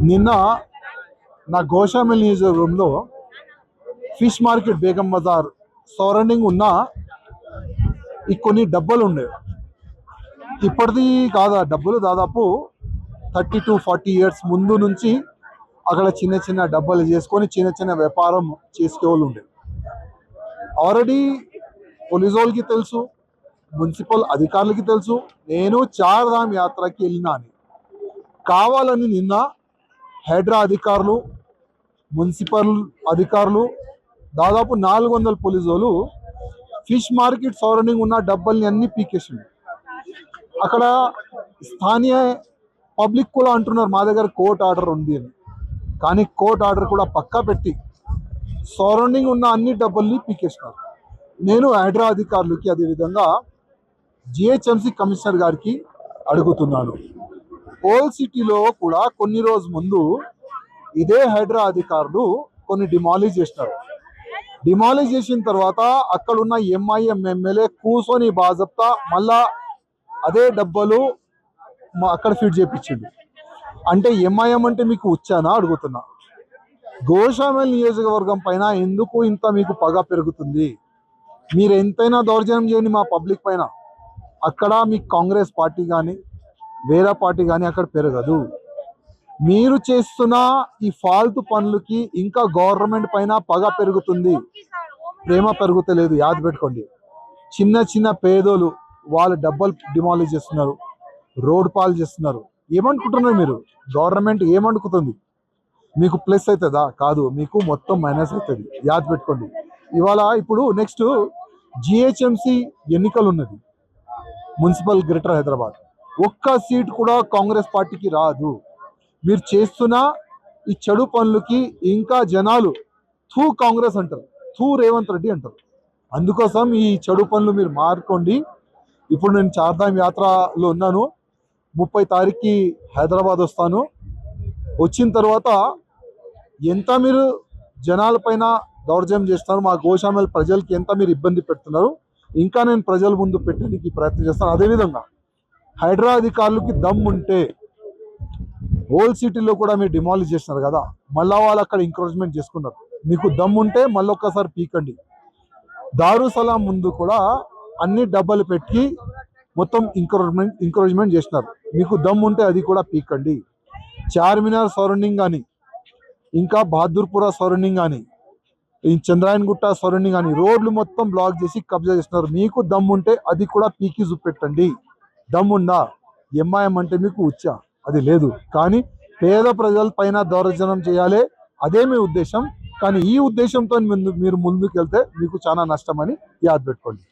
నిన్న నా గోషామిల్ నియోజకవర్గంలో fish market Begum Bazar surrounding ఉన్న ఈ కొన్ని డబ్బాలు ఉండే. ఇప్పటిది కాదు, డబ్బులు దాదాపు 30 to 40 years ముందు నుంచి అక్కడ చిన్న చిన్న డబ్బాలు చేసుకొని చిన్న చిన్న వ్యాపారం చేసుకోవాలి ఉండే. ఆల్రెడీ పోలీసు వాళ్ళకి తెలుసు, మున్సిపల్ అధికారులకి తెలుసు నేను చార్ధామ్ యాత్రకి వెళ్ళినా అని. కావాలని నిన్న హైడ్రా అధికారులు, మున్సిపల్ అధికారులు, దాదాపు 400 పోలీసు వాళ్ళు ఫిష్ మార్కెట్ సరౌండింగ్ ఉన్న డబ్బాల్ని అన్ని పీకేసిండు. అక్కడ స్థానియ పబ్లిక్ కూడా అంటున్నారు మా దగ్గర కోర్ట్ ఆర్డర్ ఉంది అని. కానీ కోర్ట్ ఆర్డర్ కూడా పక్కా పెట్టి సరౌండింగ్ ఉన్న అన్ని డబ్బాల్ని పీకేసినారు. నేను హైడ్రా అధికారులకి అదేవిధంగా జిహెచ్ఎంసి కమిషనర్ గారికి అడుగుతున్నాను. ఓల్డ్ సిటీలో కూడా కొన్ని రోజు ముందు ఇదే హైడ్రా అధికారులు కొన్ని డిమాలిష్ చేసినారు. డిమాలిష్ చేసిన తర్వాత అక్కడున్న ఎంఐఎం ఎమ్మెల్యే కూర్చొని బాజప్తా మళ్ళా అదే డబ్బాలు అక్కడ ఫిట్ చేయించిండు. అంటే ఎంఐఎం అంటే మీకు వచ్చానా అడుగుతున్నా. గోషామిల్ నియోజకవర్గం పైన ఎందుకు ఇంత మీకు పగ పెరుగుతుంది? మీరు ఎంతైనా దౌర్జన్యం చేయండి మా పబ్లిక్ పైన, అక్కడ మీకు కాంగ్రెస్ పార్టీ కానీ వేరే పార్టీ కానీ అక్కడ పెరగదు. మీరు చేస్తున్న ఈ ఫాల్తు పనులకి ఇంకా గవర్నమెంట్ పైన పగ పెరుగుతుంది, ప్రేమ పెరుగుతలేదు. యాద పెట్టుకోండి. చిన్న చిన్న పేదోళ్ళు వాళ్ళ డబ్బాలు డిమాలిష్ చేస్తున్నారు, రోడ్ పాలు చేస్తున్నారు. ఏమనుకుంటున్నారు మీరు? గవర్నమెంట్ ఏమనుకుతుంది? మీకు ప్లస్ అవుతుందా? కాదు, మీకు మొత్తం మైనస్ అవుతుంది. యాద పెట్టుకోండి. ఇప్పుడు నెక్స్ట్ జిహెచ్ఎంసి ఎన్నికలు ఉన్నది, మున్సిపల్ గ్రేటర్ హైదరాబాద్. ఒక్క సీట్ కూడా కాంగ్రెస్ పార్టీకి రాదు. మీరు చేస్తున్న ఈ చెడు పనులకి ఇంకా జనాలు థూ కాంగ్రెస్ అంటారు, థూ రేవంత్ రెడ్డి అంటారు. అందుకోసం ఈ చెడు పనులు మీరు మారుకోండి. ఇప్పుడు నేను చార్ధామ్ యాత్రలో ఉన్నాను. 30 తారీఖుకి హైదరాబాద్ వస్తాను. వచ్చిన తర్వాత ఎంత మీరు జనాల పైన దౌర్జన్యం చేస్తున్నారు, మా గోషామిల్ ప్రజలకి ఎంత మీరు ఇబ్బంది పెడుతున్నారు, ఇంకా నేను ప్రజల ముందు పెట్టడానికి ప్రయత్నం చేస్తాను. అదేవిధంగా హైడ్రా అధికారులకి దమ్ ఉంటే ఓల్డ్ సిటీలో కూడా మీరు డిమాలిష్ చేస్తున్నారు కదా, మళ్ళా వాళ్ళు అక్కడ ఎంకరేజ్మెంట్ చేసుకున్నారు. మీకు దమ్ ఉంటే మళ్ళీ ఒక్కసారి పీకండి. దారుసలాం ముందు కూడా అన్ని డబ్బాలు పెట్టి మొత్తం ఎంకరేజ్మెంట్ చేసినారు. మీకు దమ్ ఉంటే అది కూడా పీకండి. చార్మినార్ సరౌండింగ్ కానీ, ఇంకా బహదూర్పుర సరౌండింగ్ కానీ, ఈ చంద్రాయన్ గుట్ట సరౌండింగ్ కానీ రోడ్లు మొత్తం బ్లాక్ చేసి కబ్జా చేస్తున్నారు. మీకు దమ్ ఉంటే అది కూడా పీకి చూపెట్టండి. దమ్ముందా? ఎంఐఎం అంటే మీకు ఉచ్చా? అది లేదు. కానీ పేద ప్రజల పైన దౌర్జన్యం చేయాలి, అదే మీ ఉద్దేశం. కానీ ఈ ఉద్దేశంతో మీరు ముందుకు వెళ్తే మీకు చాలా నష్టం అని యాద పెట్టుకోండి.